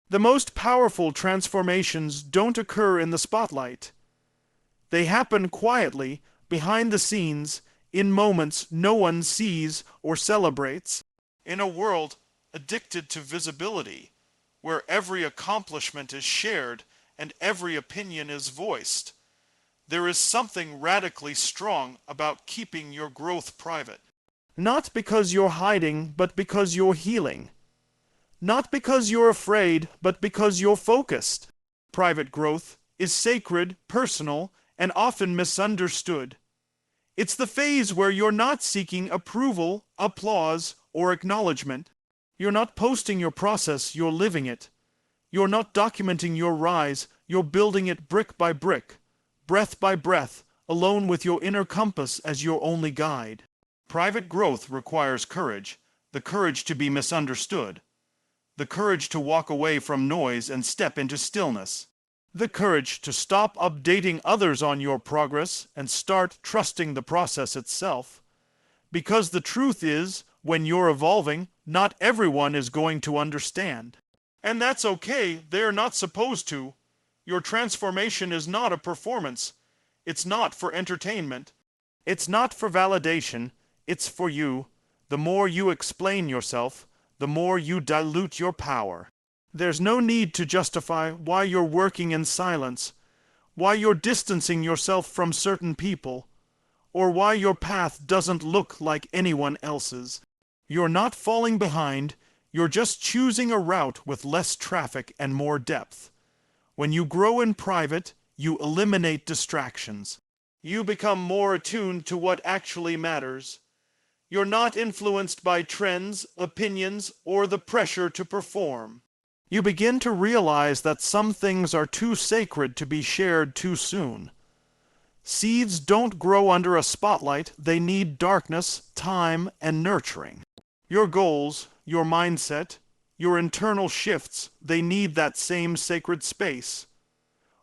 The most powerful transformations don't occur in the spotlight. They happen quietly, behind the scenes, in moments no one sees or celebrates. In a world addicted to visibility, where every accomplishment is shared and every opinion is voiced, there is something radically strong about keeping your growth private. Not because you're hiding, but because you're healing. Not because you're afraid, but because you're focused. Private growth is sacred, personal, and often misunderstood. It's the phase where you're not seeking approval, applause, or acknowledgement. You're not posting your process, you're living it. You're not documenting your rise, you're building it brick by brick, breath by breath, alone with your inner compass as your only guide. Private growth requires courage, the courage to be misunderstood, the courage to walk away from noise and step into stillness, the courage to stop updating others on your progress and start trusting the process itself. Because the truth is, when you're evolving, not everyone is going to understand. And that's okay, they're not supposed to. Your transformation is not a performance. It's not for entertainment. It's not for validation. It's for you. The more you explain yourself, the more you dilute your power. There's no need to justify why you're working in silence, why you're distancing yourself from certain people, or why your path doesn't look like anyone else's. You're not falling behind, you're just choosing a route with less traffic and more depth. When you grow in private, you eliminate distractions. You become more attuned to what actually matters. You're not influenced by trends, opinions, or the pressure to perform. You begin to realize that some things are too sacred to be shared too soon. Seeds don't grow under a spotlight, they need darkness, time, and nurturing. Your goals, your mindset, your internal shifts, they need that same sacred space.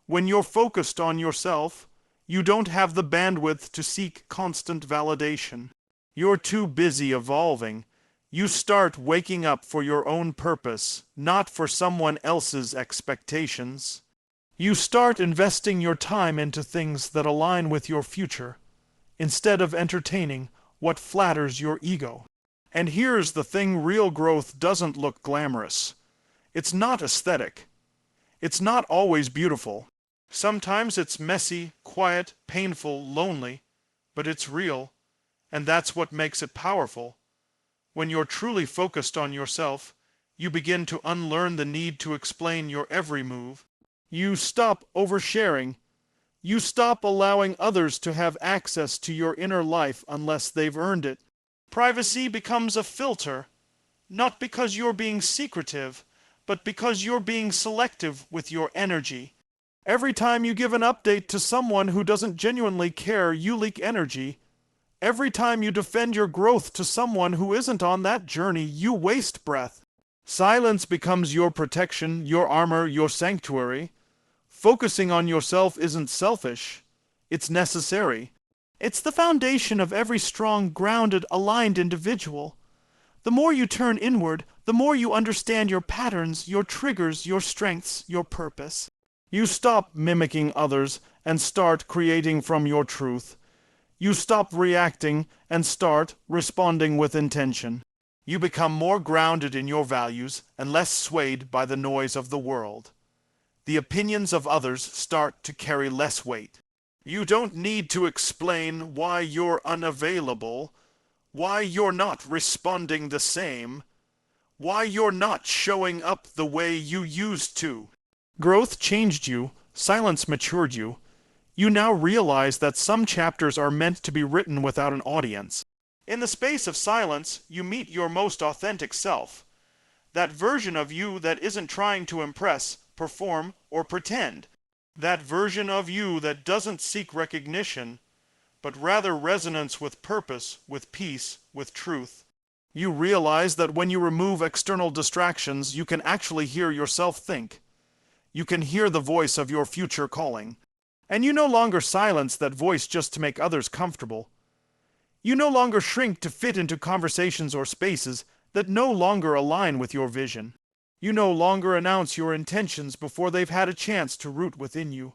When you're focused on yourself, you don't have the bandwidth to seek constant validation. You're too busy evolving. You start waking up for your own purpose, not for someone else's expectations. You start investing your time into things that align with your future, instead of entertaining what flatters your ego. And here's the thing, real growth doesn't look glamorous. It's not aesthetic. It's not always beautiful. Sometimes it's messy, quiet, painful, lonely, but it's real, and that's what makes it powerful. When you're truly focused on yourself, you begin to unlearn the need to explain your every move. You stop oversharing. You stop allowing others to have access to your inner life unless they've earned it. Privacy becomes a filter, not because you're being secretive, but because you're being selective with your energy. Every time you give an update to someone who doesn't genuinely care, you leak energy. Every time you defend your growth to someone who isn't on that journey, you waste breath. Silence becomes your protection, your armor, your sanctuary. Focusing on yourself isn't selfish. It's necessary. It's the foundation of every strong, grounded, aligned individual. The more you turn inward, the more you understand your patterns, your triggers, your strengths, your purpose. You stop mimicking others and start creating from your truth. You stop reacting and start responding with intention. You become more grounded in your values and less swayed by the noise of the world. The opinions of others start to carry less weight. You don't need to explain why you're unavailable, why you're not responding the same, why you're not showing up the way you used to. Growth changed you, silence matured you. You now realize that some chapters are meant to be written without an audience. In the space of silence, you meet your most authentic self. That version of you that isn't trying to impress, perform, or pretend. That version of you that doesn't seek recognition, but rather resonance with purpose, with peace, with truth. You realize that when you remove external distractions, you can actually hear yourself think. You can hear the voice of your future calling. And you no longer silence that voice just to make others comfortable. You no longer shrink to fit into conversations or spaces that no longer align with your vision. You no longer announce your intentions before they've had a chance to root within you.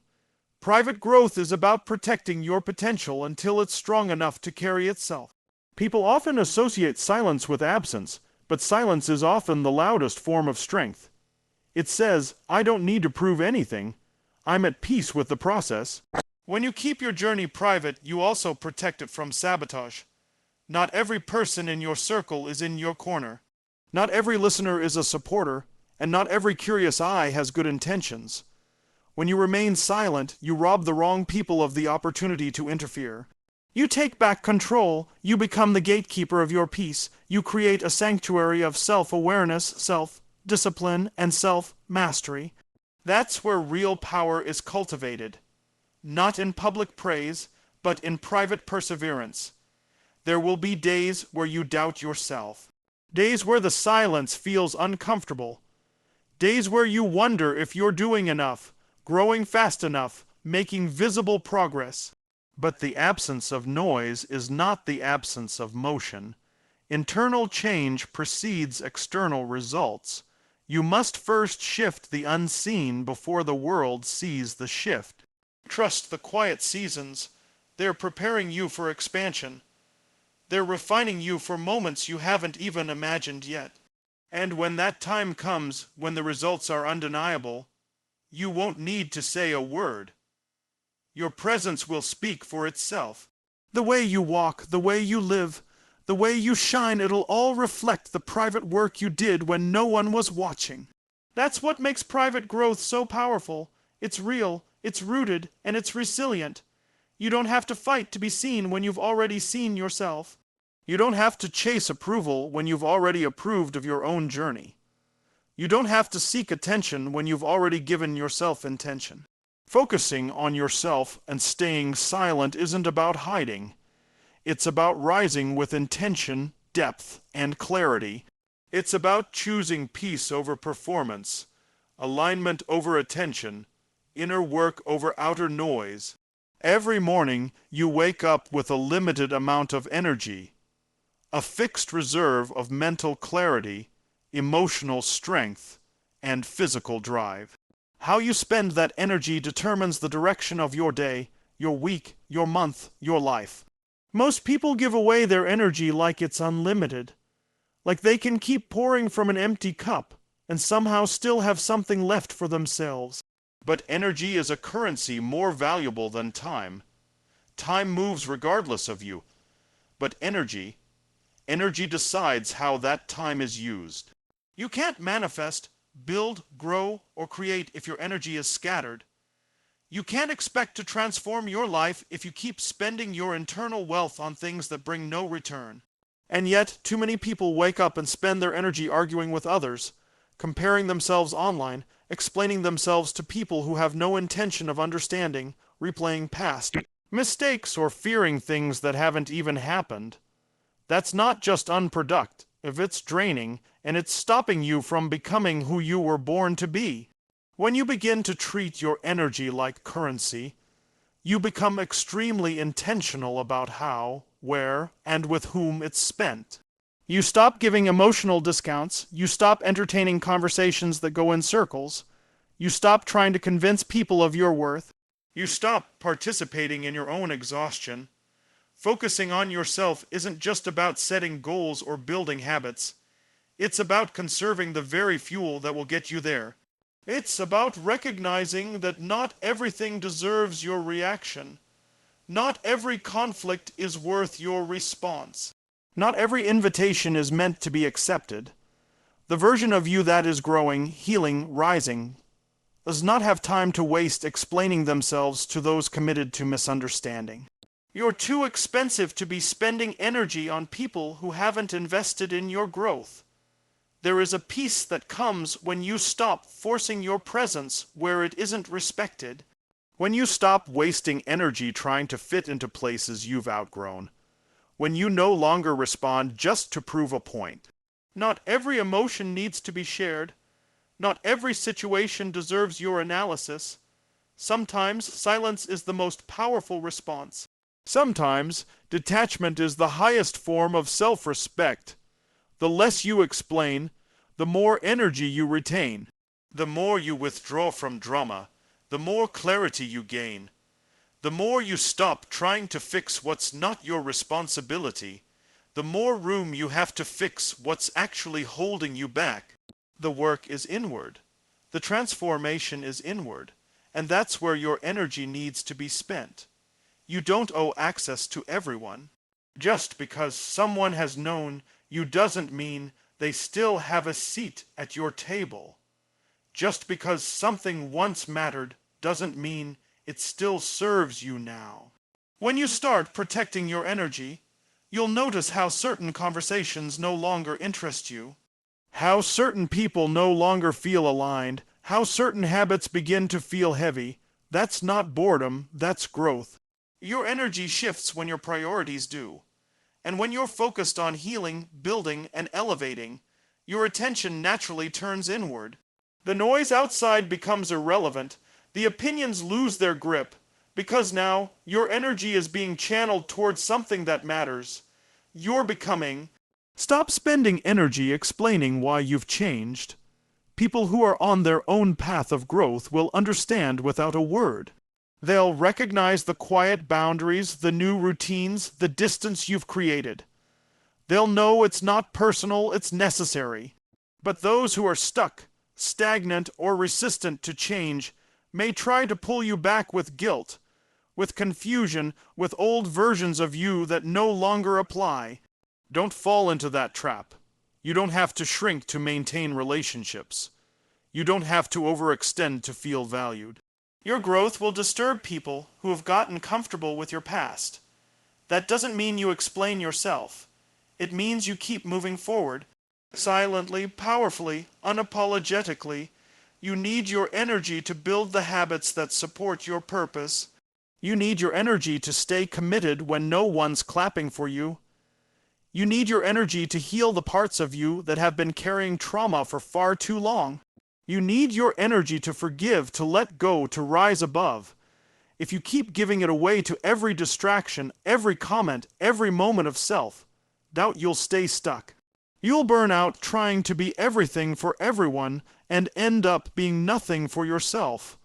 Private growth is about protecting your potential until it's strong enough to carry itself. People often associate silence with absence, but silence is often the loudest form of strength. It says, I don't need to prove anything. I'm at peace with the process. When you keep your journey private, you also protect it from sabotage. Not every person in your circle is in your corner. Not every listener is a supporter, and not every curious eye has good intentions. When you remain silent, you rob the wrong people of the opportunity to interfere. You take back control, you become the gatekeeper of your peace, you create a sanctuary of self-awareness, self-discipline, and self-mastery. That's where real power is cultivated. Not in public praise, but in private perseverance. There will be days where you doubt yourself. Days where the silence feels uncomfortable. Days where you wonder if you're doing enough, growing fast enough, making visible progress. But the absence of noise is not the absence of motion. Internal change precedes external results. You must first shift the unseen before the world sees the shift. Trust the quiet seasons. They're preparing you for expansion. They're refining you for moments you haven't even imagined yet. And when that time comes, when the results are undeniable, you won't need to say a word. Your presence will speak for itself. The way you walk, the way you live, the way you shine, it'll all reflect the private work you did when no one was watching. That's what makes private growth so powerful. It's real, it's rooted, and it's resilient. You don't have to fight to be seen when you've already seen yourself. You don't have to chase approval when you've already approved of your own journey. You don't have to seek attention when you've already given yourself intention. Focusing on yourself and staying silent isn't about hiding. It's about rising with intention, depth, and clarity. It's about choosing peace over performance, alignment over attention, inner work over outer noise. Every morning you wake up with a limited amount of energy, a fixed reserve of mental clarity, emotional strength, and physical drive. How you spend that energy determines the direction of your day, your week, your month, your life. Most people give away their energy like it's unlimited, like they can keep pouring from an empty cup and somehow still have something left for themselves. But energy is a currency more valuable than time. Time moves regardless of you, but energy decides how that time is used. You can't manifest, build, grow, or create if your energy is scattered. You can't expect to transform your life if you keep spending your internal wealth on things that bring no return. And yet, too many people wake up and spend their energy arguing with others, comparing themselves online, explaining themselves to people who have no intention of understanding, replaying past mistakes, or fearing things that haven't even happened. That's not just unproductive, it's draining, and it's stopping you from becoming who you were born to be. When you begin to treat your energy like currency, you become extremely intentional about how, where, and with whom it's spent. You stop giving emotional discounts, you stop entertaining conversations that go in circles, you stop trying to convince people of your worth, you stop participating in your own exhaustion. Focusing on yourself isn't just about setting goals or building habits. It's about conserving the very fuel that will get you there. It's about recognizing that not everything deserves your reaction. Not every conflict is worth your response. Not every invitation is meant to be accepted. The version of you that is growing, healing, rising, does not have time to waste explaining themselves to those committed to misunderstanding. You're too expensive to be spending energy on people who haven't invested in your growth. There is a peace that comes when you stop forcing your presence where it isn't respected. When you stop wasting energy trying to fit into places you've outgrown. When you no longer respond just to prove a point. Not every emotion needs to be shared. Not every situation deserves your analysis. Sometimes silence is the most powerful response. Sometimes detachment is the highest form of self-respect. The less you explain, the more energy you retain. The more you withdraw from drama, the more clarity you gain. The more you stop trying to fix what's not your responsibility, the more room you have to fix what's actually holding you back. The work is inward. The transformation is inward, and that's where your energy needs to be spent. You don't owe access to everyone. Just because someone has known you doesn't mean they still have a seat at your table. Just because something once mattered doesn't mean it still serves you now. When you start protecting your energy, you'll notice how certain conversations no longer interest you, how certain people no longer feel aligned, how certain habits begin to feel heavy. That's not boredom, that's growth. Your energy shifts when your priorities do. And when you're focused on healing, building, and elevating, your attention naturally turns inward. The noise outside becomes irrelevant. The opinions lose their grip, because now your energy is being channeled towards something that matters. You're becoming. Stop spending energy explaining why you've changed. People who are on their own path of growth will understand without a word. They'll recognize the quiet boundaries, the new routines, the distance you've created. They'll know it's not personal, it's necessary. But those who are stuck, stagnant, or resistant to change may try to pull you back with guilt, with confusion, with old versions of you that no longer apply. Don't fall into that trap. You don't have to shrink to maintain relationships. You don't have to overextend to feel valued. Your growth will disturb people who have gotten comfortable with your past. That doesn't mean you explain yourself. It means you keep moving forward, silently, powerfully, unapologetically. You need your energy to build the habits that support your purpose. You need your energy to stay committed when no one's clapping for you. You need your energy to heal the parts of you that have been carrying trauma for far too long. You need your energy to forgive, to let go, to rise above. If you keep giving it away to every distraction, every comment, every moment of self, doubt you'll stay stuck. You'll burn out trying to be everything for everyone and end up being nothing for yourself.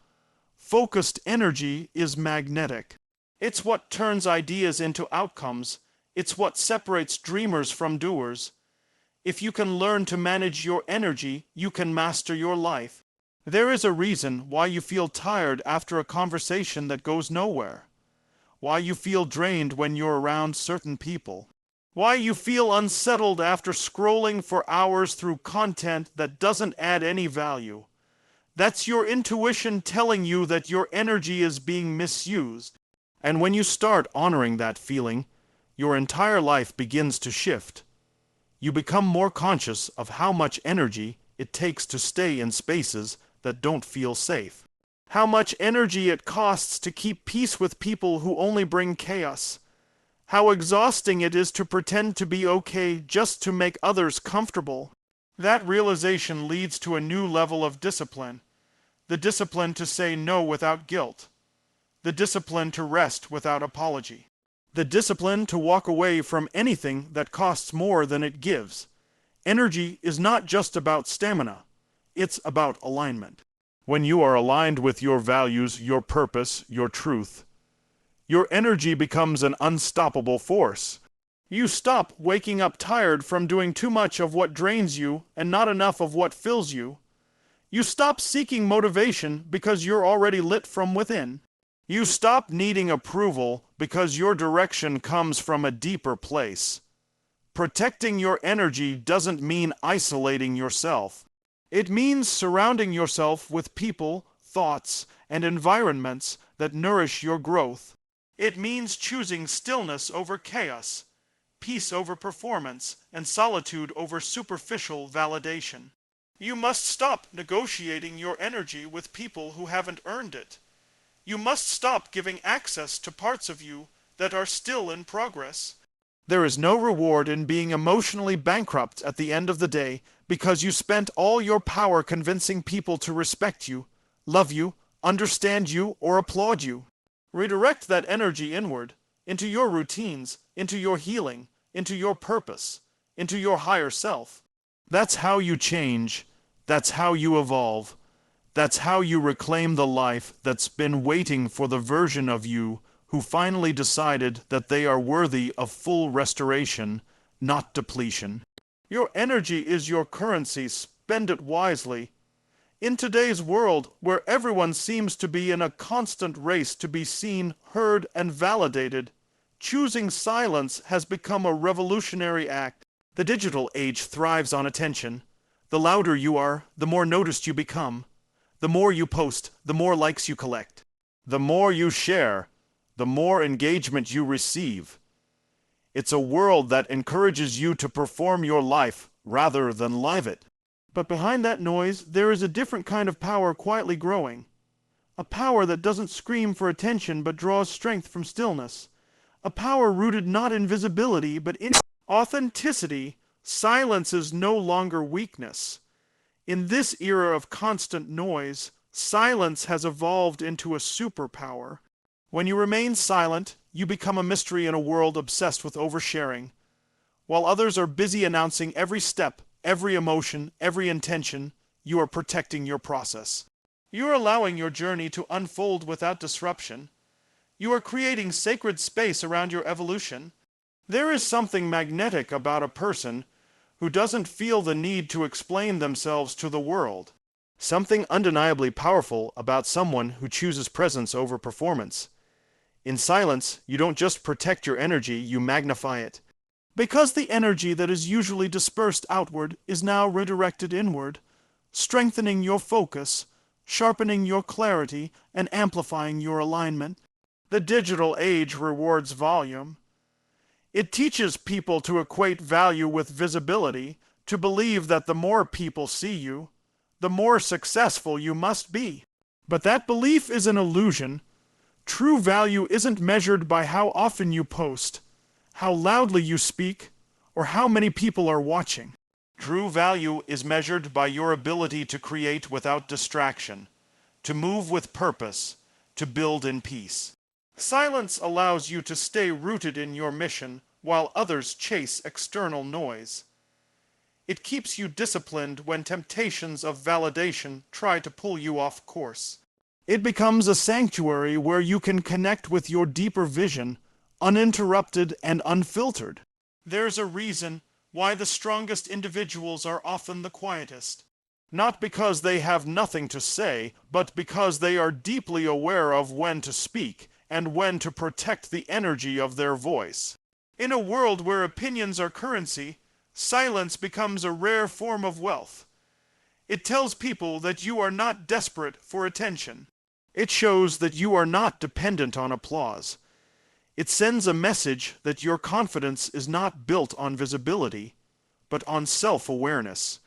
Focused energy is magnetic. It's what turns ideas into outcomes. It's what separates dreamers from doers. If you can learn to manage your energy, you can master your life. There is a reason why you feel tired after a conversation that goes nowhere. Why you feel drained when you're around certain people. Why you feel unsettled after scrolling for hours through content that doesn't add any value. That's your intuition telling you that your energy is being misused. And when you start honoring that feeling, your entire life begins to shift. You become more conscious of how much energy it takes to stay in spaces that don't feel safe. How much energy it costs to keep peace with people who only bring chaos. How exhausting it is to pretend to be okay just to make others comfortable. That realization leads to a new level of discipline. The discipline to say no without guilt. The discipline to rest without apology. The discipline to walk away from anything that costs more than it gives. Energy is not just about stamina. It's about alignment. When you are aligned with your values, your purpose, your truth, your energy becomes an unstoppable force. You stop waking up tired from doing too much of what drains you and not enough of what fills you. You stop seeking motivation because you're already lit from within. You stop needing approval because your direction comes from a deeper place. Protecting your energy doesn't mean isolating yourself. It means surrounding yourself with people, thoughts, and environments that nourish your growth. It means choosing stillness over chaos, peace over performance, and solitude over superficial validation. You must stop negotiating your energy with people who haven't earned it. You must stop giving access to parts of you that are still in progress. There is no reward in being emotionally bankrupt at the end of the day because you spent all your power convincing people to respect you, love you, understand you, or applaud you. Redirect that energy inward, into your routines, into your healing, into your purpose, into your higher self. That's how you change. That's how you evolve. That's how you reclaim the life that's been waiting for the version of you who finally decided that they are worthy of full restoration, not depletion. Your energy is your currency. Spend it wisely. In today's world, where everyone seems to be in a constant race to be seen, heard, and validated, choosing silence has become a revolutionary act. The digital age thrives on attention. The louder you are, the more noticed you become. The more you post, the more likes you collect. The more you share, the more engagement you receive. It's a world that encourages you to perform your life rather than live it. But behind that noise, there is a different kind of power quietly growing. A power that doesn't scream for attention but draws strength from stillness. A power rooted not in visibility but in authenticity. Silence is no longer weakness. In this era of constant noise, silence has evolved into a superpower. When you remain silent, you become a mystery in a world obsessed with oversharing. While others are busy announcing every step, every emotion, every intention, you are protecting your process. You are allowing your journey to unfold without disruption. You are creating sacred space around your evolution. There is something magnetic about a person who doesn't feel the need to explain themselves to the world. Something undeniably powerful about someone who chooses presence over performance. In silence, you don't just protect your energy, you magnify it. Because the energy that is usually dispersed outward is now redirected inward, strengthening your focus, sharpening your clarity, and amplifying your alignment. The digital age rewards volume. It teaches people to equate value with visibility, to believe that the more people see you, the more successful you must be. But that belief is an illusion. True value isn't measured by how often you post, how loudly you speak, or how many people are watching. True value is measured by your ability to create without distraction, to move with purpose, to build in peace. Silence allows you to stay rooted in your mission while others chase external noise. It keeps you disciplined when temptations of validation try to pull you off course. It becomes a sanctuary where you can connect with your deeper vision, uninterrupted and unfiltered. There's a reason why the strongest individuals are often the quietest. Not because they have nothing to say, but because they are deeply aware of when to speak and when to protect the energy of their voice. In a world where opinions are currency, silence becomes a rare form of wealth. It tells people that you are not desperate for attention. It shows that you are not dependent on applause. It sends a message that your confidence is not built on visibility, but on self-awareness.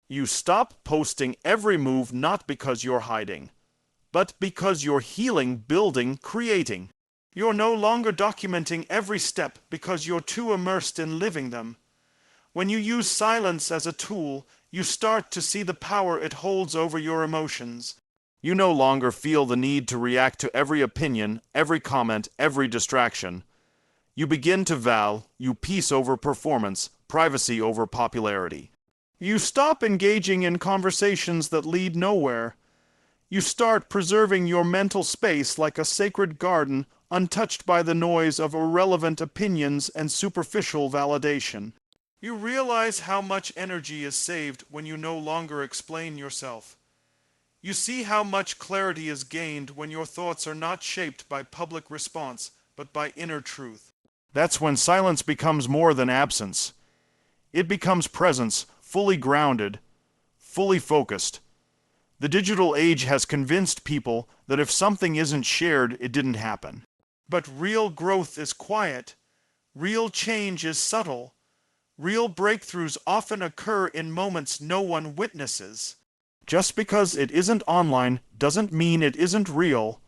You stop posting every move not because you're hiding, but because you're healing, building, creating. You're no longer documenting every step because you're too immersed in living them. When you use silence as a tool, you start to see the power it holds over your emotions. You no longer feel the need to react to every opinion, every comment, every distraction. You begin to value peace over performance, privacy over popularity. You stop engaging in conversations that lead nowhere. You start preserving your mental space like a sacred garden, untouched by the noise of irrelevant opinions and superficial validation. You realize how much energy is saved when you no longer explain yourself. You see how much clarity is gained when your thoughts are not shaped by public response, but by inner truth. That's when silence becomes more than absence. It becomes presence, fully grounded, fully focused. The digital age has convinced people that if something isn't shared, it didn't happen. But real growth is quiet. Real change is subtle. Real breakthroughs often occur in moments no one witnesses. Just because it isn't online doesn't mean it isn't real.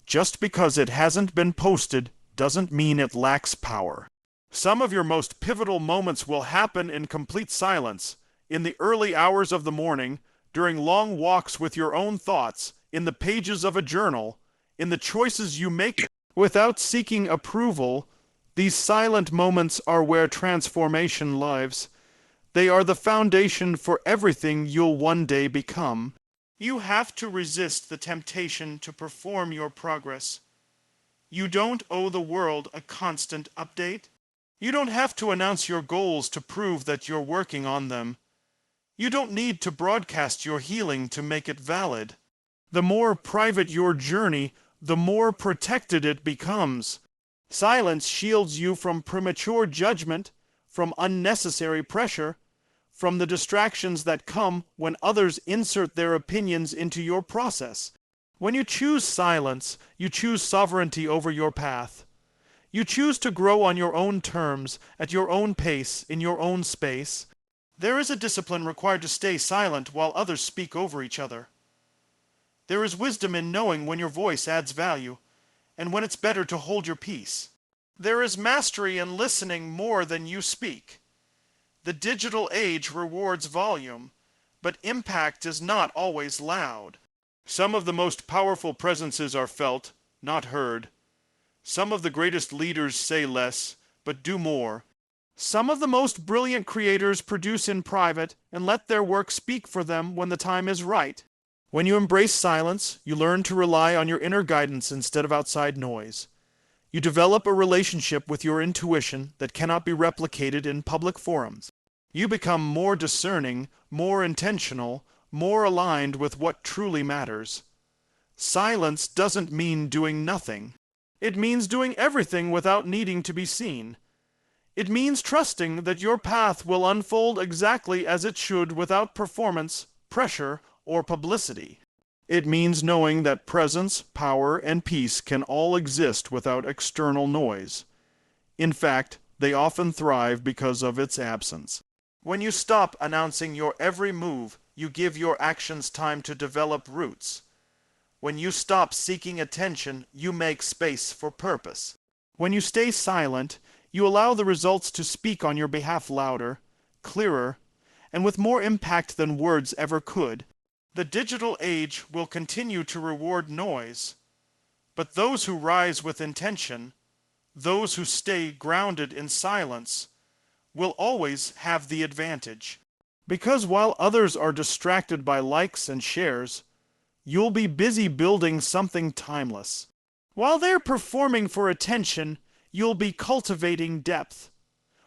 Just because it hasn't been posted doesn't mean it lacks power. Some of your most pivotal moments will happen in complete silence, in the early hours of the morning, during long walks with your own thoughts, in the pages of a journal, in the choices you make without seeking approval. These silent moments are where transformation lives. They are the foundation for everything you'll one day become. You have to resist the temptation to perform your progress. You don't owe the world a constant update. You don't have to announce your goals to prove that you're working on them. You don't need to broadcast your healing to make it valid. The more private your journey, the more protected it becomes. Silence shields you from premature judgment, from unnecessary pressure, from the distractions that come when others insert their opinions into your process. When you choose silence, you choose sovereignty over your path. You choose to grow on your own terms, at your own pace, in your own space. There is a discipline required to stay silent while others speak over each other. There is wisdom in knowing when your voice adds value, and when it's better to hold your peace. There is mastery in listening more than you speak. The digital age rewards volume, but impact is not always loud. Some of the most powerful presences are felt, not heard. Some of the greatest leaders say less, but do more. Some of the most brilliant creators produce in private and let their work speak for them when the time is right. When you embrace silence, you learn to rely on your inner guidance instead of outside noise. You develop a relationship with your intuition that cannot be replicated in public forums. You become more discerning, more intentional, more aligned with what truly matters. Silence doesn't mean doing nothing. It means doing everything without needing to be seen. It means trusting that your path will unfold exactly as it should without performance, pressure, or publicity. It means knowing that presence, power, and peace can all exist without external noise. In fact, they often thrive because of its absence. When you stop announcing your every move, you give your actions time to develop roots. When you stop seeking attention, you make space for purpose. When you stay silent, you allow the results to speak on your behalf louder, clearer, and with more impact than words ever could. The digital age will continue to reward noise, but those who rise with intention, those who stay grounded in silence, will always have the advantage. Because while others are distracted by likes and shares, you'll be busy building something timeless. While they're performing for attention, you'll be cultivating depth.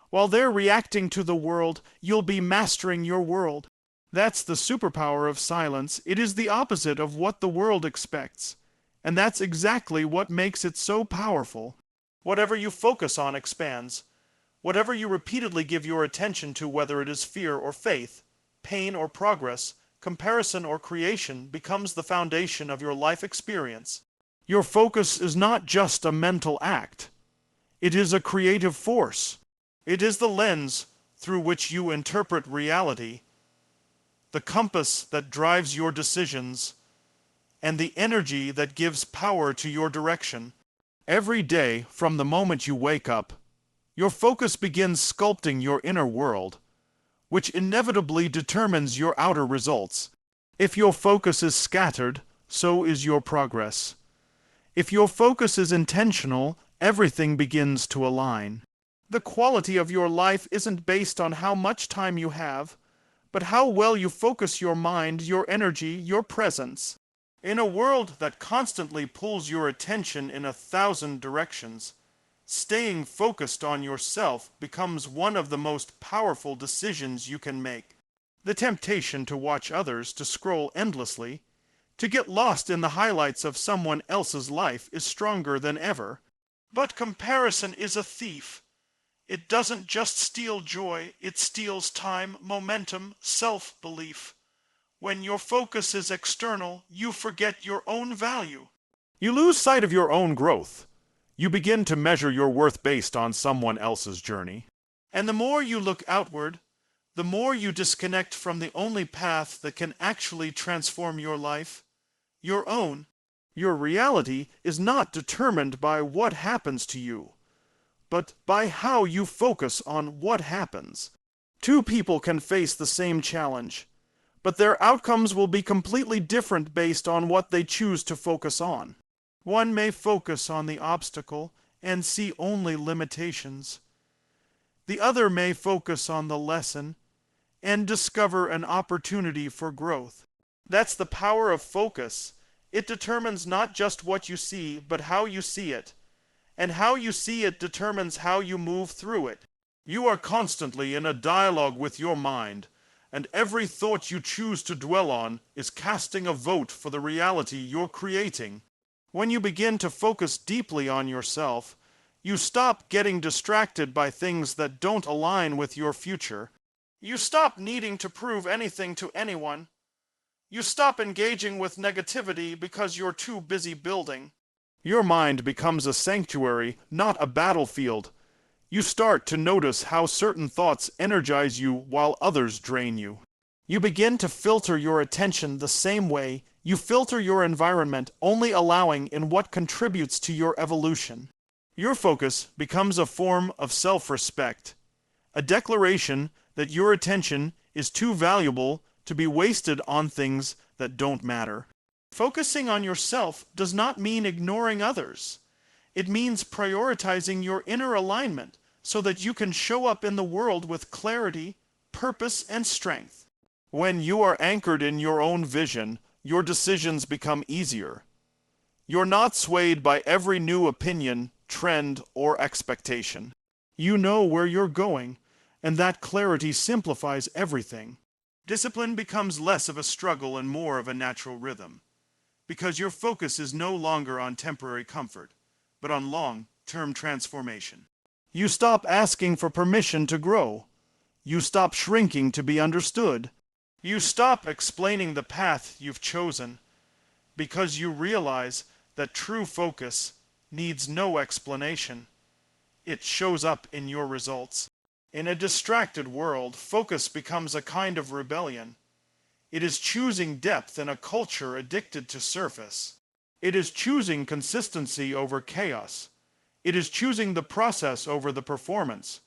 While they're reacting to the world, you'll be mastering your world. That's the superpower of silence. It is the opposite of what the world expects. And that's exactly what makes it so powerful. Whatever you focus on expands. Whatever you repeatedly give your attention to, whether it is fear or faith, pain or progress, comparison or creation, becomes the foundation of your life experience. Your focus is not just a mental act. It is a creative force. It is the lens through which you interpret reality, the compass that drives your decisions, and the energy that gives power to your direction. Every day, from the moment you wake up, your focus begins sculpting your inner world, which inevitably determines your outer results. If your focus is scattered, so is your progress. If your focus is intentional, everything begins to align. The quality of your life isn't based on how much time you have, but how well you focus your mind, your energy, your presence. In a world that constantly pulls your attention in 1,000 directions, staying focused on yourself becomes one of the most powerful decisions you can make. The temptation to watch others, to scroll endlessly, to get lost in the highlights of someone else's life is stronger than ever. But comparison is a thief. It doesn't just steal joy, it steals time, momentum, self-belief. When your focus is external, you forget your own value. You lose sight of your own growth. You begin to measure your worth based on someone else's journey. And the more you look outward, the more you disconnect from the only path that can actually transform your life, your own. Your reality is not determined by what happens to you, but by how you focus on what happens. Two people can face the same challenge, but their outcomes will be completely different based on what they choose to focus on. One may focus on the obstacle and see only limitations. The other may focus on the lesson and discover an opportunity for growth. That's the power of focus. It determines not just what you see, but how you see it. And how you see it determines how you move through it. You are constantly in a dialogue with your mind, and every thought you choose to dwell on is casting a vote for the reality you're creating. When you begin to focus deeply on yourself, you stop getting distracted by things that don't align with your future. You stop needing to prove anything to anyone. You stop engaging with negativity because you're too busy building. Your mind becomes a sanctuary, not a battlefield. You start to notice how certain thoughts energize you while others drain you. You begin to filter your attention the same way you filter your environment, only allowing in what contributes to your evolution. Your focus becomes a form of self-respect, a declaration that your attention is too valuable to be wasted on things that don't matter. Focusing on yourself does not mean ignoring others. It means prioritizing your inner alignment so that you can show up in the world with clarity, purpose, and strength. When you are anchored in your own vision, your decisions become easier. You're not swayed by every new opinion, trend, or expectation. You know where you're going, and that clarity simplifies everything. Discipline becomes less of a struggle and more of a natural rhythm, because your focus is no longer on temporary comfort, but on long-term transformation. You stop asking for permission to grow. You stop shrinking to be understood. You stop explaining the path you've chosen, because you realize that true focus needs no explanation. It shows up in your results. In a distracted world, focus becomes a kind of rebellion. It is choosing depth in a culture addicted to surface. It is choosing consistency over chaos. It is choosing the process over the performance.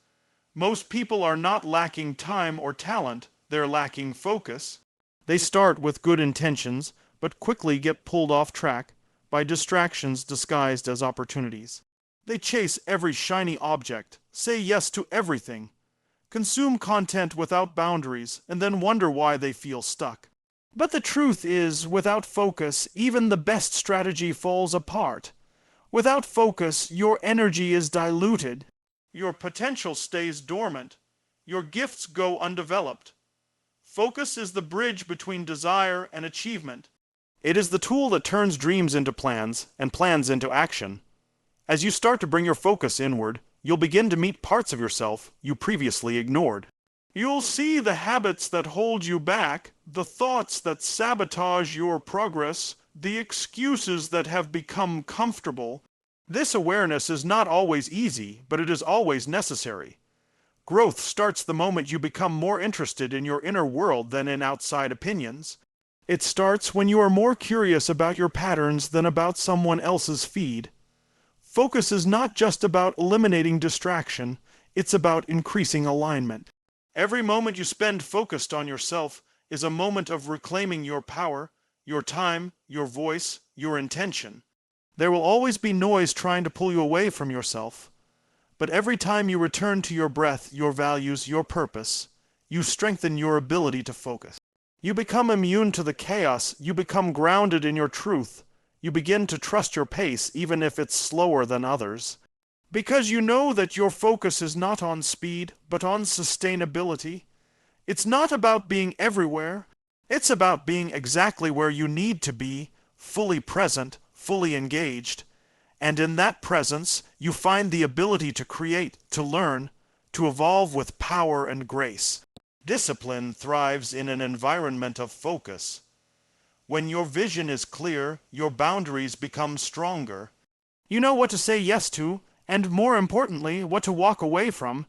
Most people are not lacking time or talent, they're lacking focus. They start with good intentions, but quickly get pulled off track by distractions disguised as opportunities. They chase every shiny object, say yes to everything, consume content without boundaries, and then wonder why they feel stuck. But the truth is, without focus, even the best strategy falls apart. Without focus, your energy is diluted. Your potential stays dormant. Your gifts go undeveloped. Focus is the bridge between desire and achievement. It is the tool that turns dreams into plans and plans into action. As you start to bring your focus inward, you'll begin to meet parts of yourself you previously ignored. You'll see the habits that hold you back, the thoughts that sabotage your progress, the excuses that have become comfortable. This awareness is not always easy, but it is always necessary. Growth starts the moment you become more interested in your inner world than in outside opinions. It starts when you are more curious about your patterns than about someone else's feed. Focus is not just about eliminating distraction, it's about increasing alignment. Every moment you spend focused on yourself is a moment of reclaiming your power, your time, your voice, your intention. There will always be noise trying to pull you away from yourself. But every time you return to your breath, your values, your purpose, you strengthen your ability to focus. You become immune to the chaos, you become grounded in your truth. You begin to trust your pace even if it's slower than others. Because you know that your focus is not on speed, but on sustainability. It's not about being everywhere. It's about being exactly where you need to be, fully present, fully engaged. And in that presence, you find the ability to create, to learn, to evolve with power and grace. Discipline thrives in an environment of focus. When your vision is clear, your boundaries become stronger. You know what to say yes to, and more importantly, what to walk away from.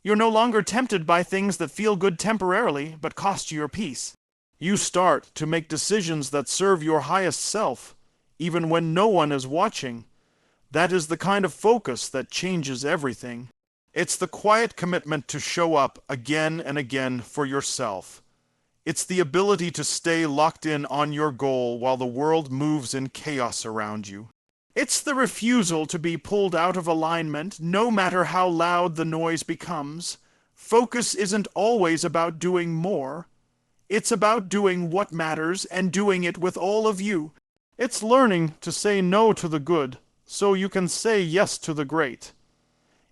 You're no longer tempted by things that feel good temporarily, but cost you your peace. You start to make decisions that serve your highest self, even when no one is watching. That is the kind of focus that changes everything. It's the quiet commitment to show up again and again for yourself. It's the ability to stay locked in on your goal while the world moves in chaos around you. It's the refusal to be pulled out of alignment, no matter how loud the noise becomes. Focus isn't always about doing more. It's about doing what matters and doing it with all of you. It's learning to say no to the good so you can say yes to the great.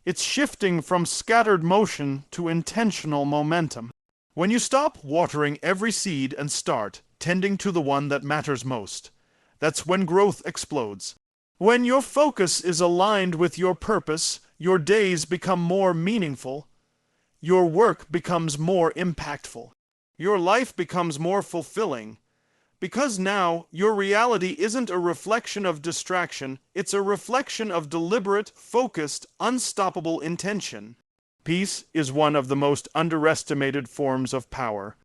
It's shifting from scattered motion to intentional momentum. When you stop watering every seed and start tending to the one that matters most, that's when growth explodes. When your focus is aligned with your purpose, your days become more meaningful. Your work becomes more impactful. Your life becomes more fulfilling. Because now, your reality isn't a reflection of distraction, it's a reflection of deliberate, focused, unstoppable intention. Peace is one of the most underestimated forms of power.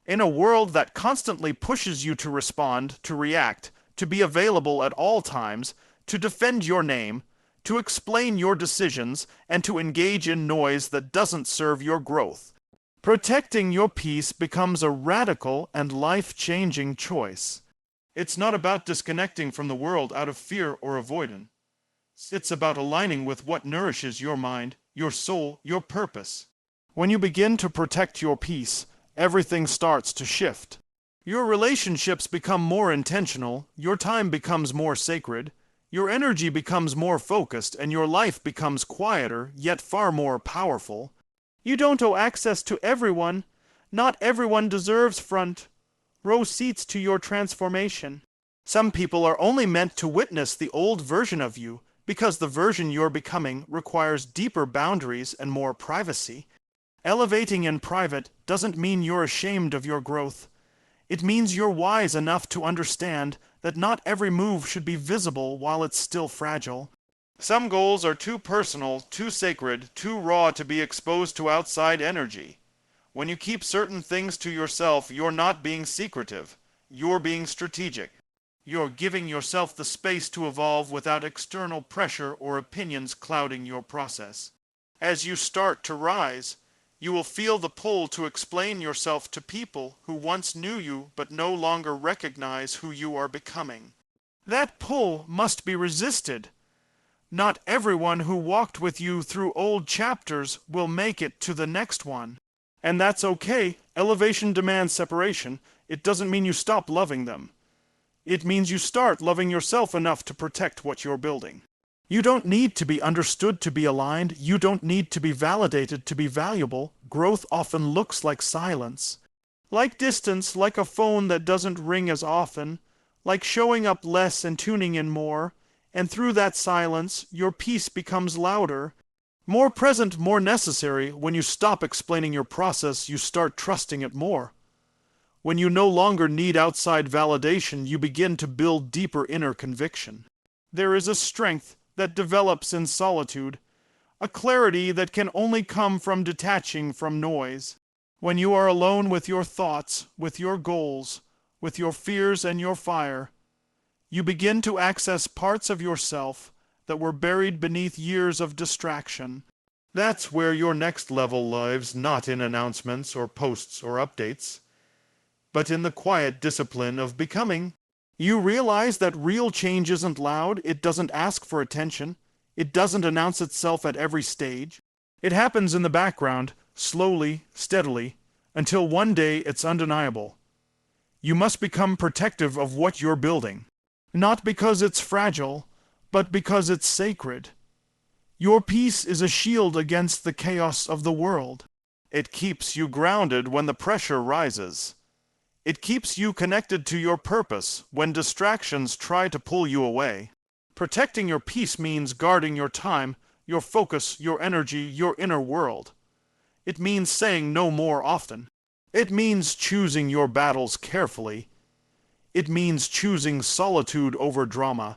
In a world that constantly pushes you to respond, to react, to be available at all times, to defend your name, to explain your decisions, and to engage in noise that doesn't serve your growth, protecting your peace becomes a radical and life-changing choice. It's not about disconnecting from the world out of fear or avoidance. It's about aligning with what nourishes your mind, your soul, your purpose. When you begin to protect your peace, everything starts to shift. Your relationships become more intentional, your time becomes more sacred, your energy becomes more focused, and your life becomes quieter, yet far more powerful. You don't owe access to everyone. Not everyone deserves front row seats to your transformation. Some people are only meant to witness the old version of you because the version you're becoming requires deeper boundaries and more privacy. Elevating in private doesn't mean you're ashamed of your growth. It means you're wise enough to understand that not every move should be visible while it's still fragile. Some goals are too personal, too sacred, too raw to be exposed to outside energy. When you keep certain things to yourself, you're not being secretive. You're being strategic. You're giving yourself the space to evolve without external pressure or opinions clouding your process. As you start to rise, you will feel the pull to explain yourself to people who once knew you but no longer recognize who you are becoming. That pull must be resisted. Not everyone who walked with you through old chapters will make it to the next one. And that's okay. Elevation demands separation. It doesn't mean you stop loving them. It means you start loving yourself enough to protect what you're building. You don't need to be understood to be aligned. You don't need to be validated to be valuable. Growth often looks like silence. Like distance, like a phone that doesn't ring as often, like showing up less and tuning in more. And through that silence, your peace becomes louder, more present, more necessary. When you stop explaining your process, you start trusting it more. When you no longer need outside validation, you begin to build deeper inner conviction. There is a strength that develops in solitude, a clarity that can only come from detaching from noise. When you are alone with your thoughts, with your goals, with your fears and your fire, you begin to access parts of yourself that were buried beneath years of distraction. That's where your next level lives, not in announcements or posts or updates, but in the quiet discipline of becoming. You realize that real change isn't loud, it doesn't ask for attention, it doesn't announce itself at every stage. It happens in the background, slowly, steadily, until one day it's undeniable. You must become protective of what you're building. Not because it's fragile, but because it's sacred. Your peace is a shield against the chaos of the world. It keeps you grounded when the pressure rises. It keeps you connected to your purpose when distractions try to pull you away. Protecting your peace means guarding your time, your focus, your energy, your inner world. It means saying no more often. It means choosing your battles carefully. It means choosing solitude over drama.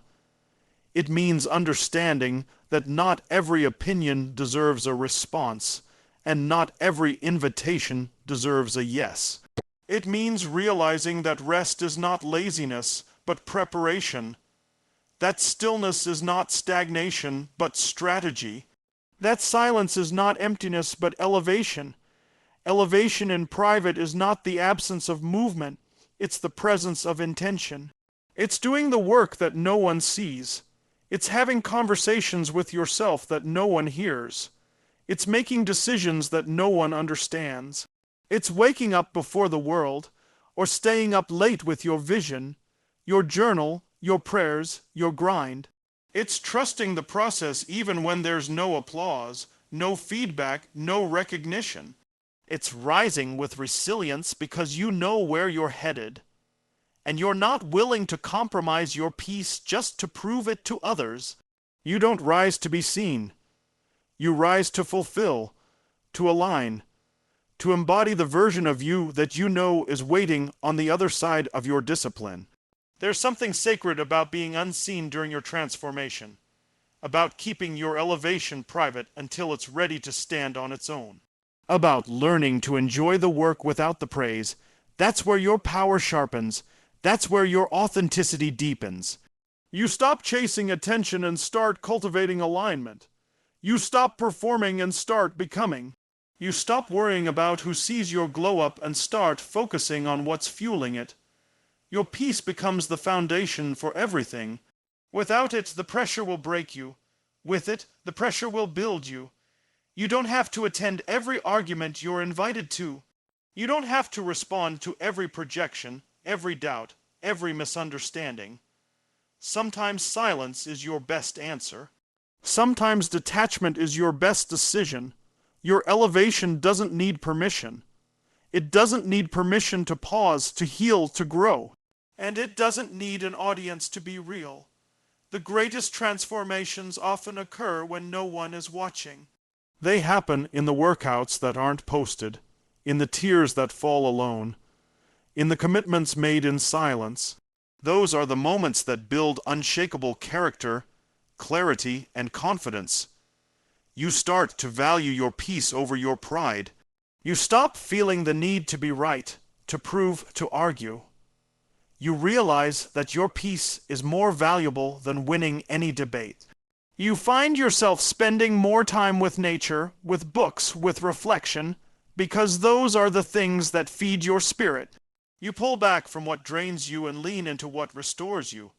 It means understanding that not every opinion deserves a response, and not every invitation deserves a yes. It means realizing that rest is not laziness, but preparation. That stillness is not stagnation, but strategy. That silence is not emptiness, but elevation. Elevation in private is not the absence of movement. It's the presence of intention. It's doing the work that no one sees. It's having conversations with yourself that no one hears. It's making decisions that no one understands. It's waking up before the world, or staying up late with your vision, your journal, your prayers, your grind. It's trusting the process even when there's no applause, no feedback, no recognition. It's rising with resilience because you know where you're headed, and you're not willing to compromise your peace just to prove it to others. You don't rise to be seen. You rise to fulfill, to align, to embody the version of you that you know is waiting on the other side of your discipline. There's something sacred about being unseen during your transformation, about keeping your elevation private until it's ready to stand on its own, about learning to enjoy the work without the praise. That's where your power sharpens. That's where your authenticity deepens. You stop chasing attention and start cultivating alignment. You stop performing and start becoming. You stop worrying about who sees your glow up and start focusing on what's fueling it. Your peace becomes the foundation for everything. Without it, the pressure will break you. With it, the pressure will build you. You don't have to attend every argument you're invited to. You don't have to respond to every projection, every doubt, every misunderstanding. Sometimes silence is your best answer. Sometimes detachment is your best decision. Your elevation doesn't need permission. It doesn't need permission to pause, to heal, to grow. And it doesn't need an audience to be real. The greatest transformations often occur when no one is watching. They happen in the workouts that aren't posted, in the tears that fall alone, in the commitments made in silence. Those are the moments that build unshakable character, clarity, and confidence. You start to value your peace over your pride. You stop feeling the need to be right, to prove, to argue. You realize that your peace is more valuable than winning any debate. You find yourself spending more time with nature, with books, with reflection, because those are the things that feed your spirit. You pull back from what drains you and lean into what restores you.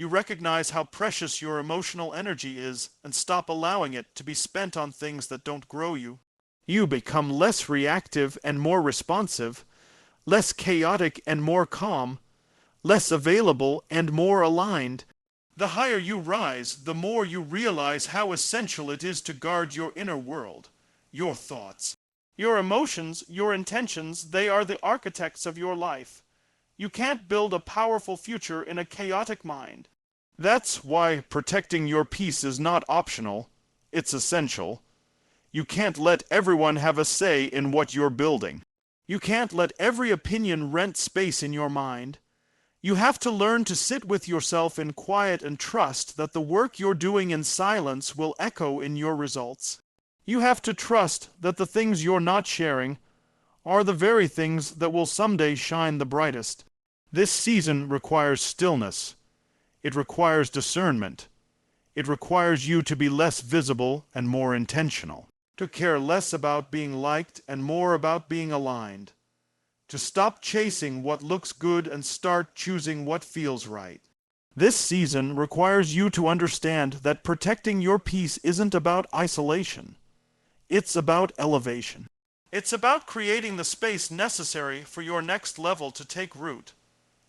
You recognize how precious your emotional energy is and stop allowing it to be spent on things that don't grow you. You become less reactive and more responsive, less chaotic and more calm, less available and more aligned. The higher you rise, the more you realize how essential it is to guard your inner world, your thoughts. Your emotions, your intentions, they are the architects of your life. You can't build a powerful future in a chaotic mind. That's why protecting your peace is not optional, it's essential. You can't let everyone have a say in what you're building. You can't let every opinion rent space in your mind. You have to learn to sit with yourself in quiet and trust that the work you're doing in silence will echo in your results. You have to trust that the things you're not sharing are the very things that will someday shine the brightest. This season requires stillness. It requires discernment. It requires you to be less visible and more intentional, to care less about being liked and more about being aligned, to stop chasing what looks good and start choosing what feels right. This season requires you to understand that protecting your peace isn't about isolation. It's about elevation. It's about creating the space necessary for your next level to take root.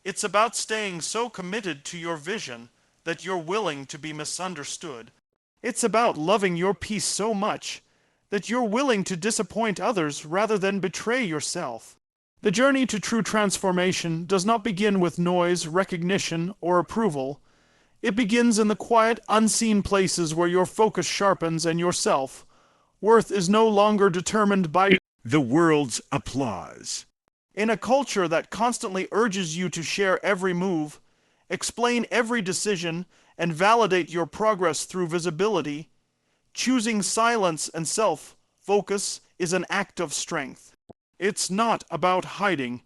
It's about staying so committed to your vision that you're willing to be misunderstood. It's about loving your peace so much that you're willing to disappoint others rather than betray yourself. The journey to true transformation does not begin with noise, recognition, or approval. It begins in the quiet, unseen places where your focus sharpens and your self-worth is no longer determined by the world's applause. In a culture that constantly urges you to share every move, explain every decision, and validate your progress through visibility, choosing silence and self-focus is an act of strength. It's not about hiding.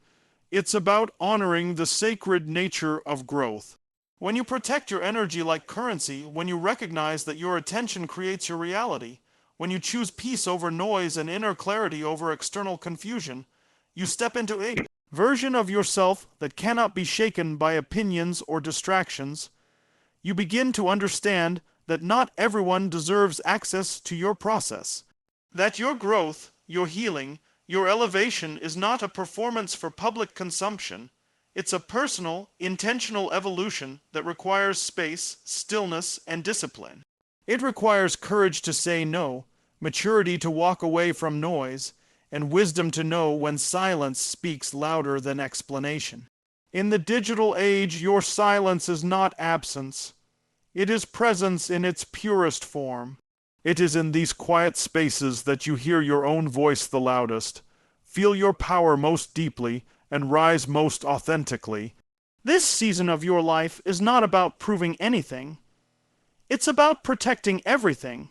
It's about honoring the sacred nature of growth. When you protect your energy like currency, when you recognize that your attention creates your reality, when you choose peace over noise and inner clarity over external confusion, you step into a version of yourself that cannot be shaken by opinions or distractions. You begin to understand that not everyone deserves access to your process. That your growth, your healing, your elevation is not a performance for public consumption. It's a personal, intentional evolution that requires space, stillness, and discipline. It requires courage to say no, maturity to walk away from noise, and wisdom to know when silence speaks louder than explanation. In the digital age, your silence is not absence. It is presence in its purest form. It is in these quiet spaces that you hear your own voice the loudest, feel your power most deeply, and rise most authentically. This season of your life is not about proving anything. It's about protecting everything.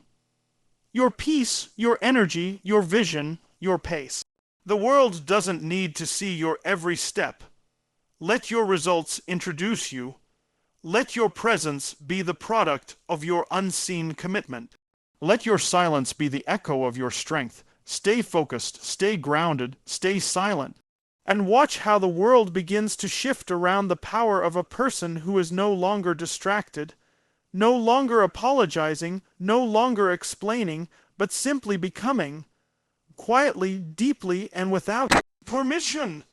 Your peace, your energy, your vision, your pace. The world doesn't need to see your every step. Let your results introduce you. Let your presence be the product of your unseen commitment. Let your silence be the echo of your strength. Stay focused, stay grounded, stay silent. And watch how the world begins to shift around the power of a person who is no longer distracted, no longer apologizing, no longer explaining, but simply becoming, quietly, deeply, and without permission.